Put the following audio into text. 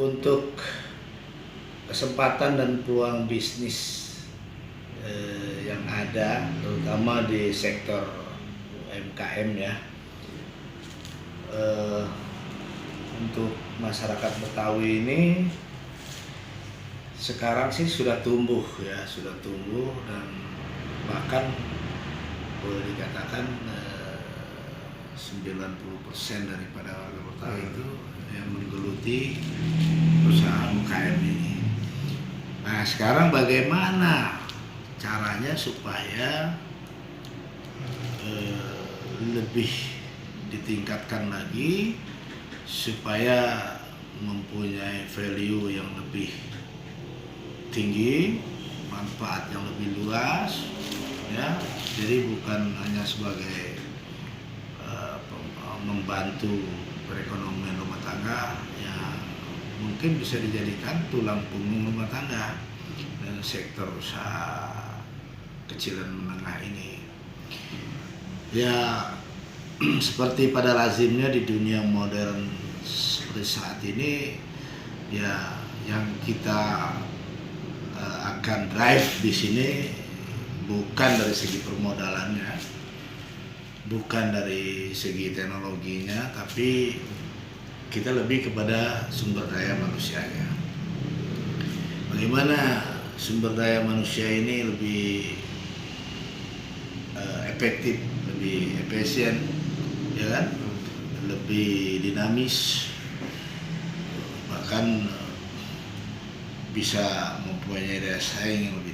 untuk kesempatan dan peluang bisnis yang ada, terutama di sektor UMKM ya, untuk masyarakat Betawi ini sekarang sih sudah tumbuh dan bahkan boleh dikatakan 90% daripada warga Betawi itu yang menggeluti usaha UMKM ini. Nah, sekarang bagaimana caranya supaya lebih ditingkatkan lagi, supaya mempunyai value yang lebih tinggi, manfaat yang lebih luas, ya. Jadi bukan hanya sebagai membantu perekonomian rumah tangga, ya mungkin bisa dijadikan tulang punggung rumah tangga dan sektor usaha kecil dan menengah ini. Ya, seperti pada lazimnya di dunia modern seperti saat ini, ya yang kita akan drive di sini bukan dari segi permodalannya, bukan dari segi teknologinya, tapi kita lebih kepada sumber daya manusianya. Bagaimana sumber daya manusia ini lebih efektif, lebih efisien, ya kan? Lebih dinamis, bahkan bisa mempunyai daya saing yang lebih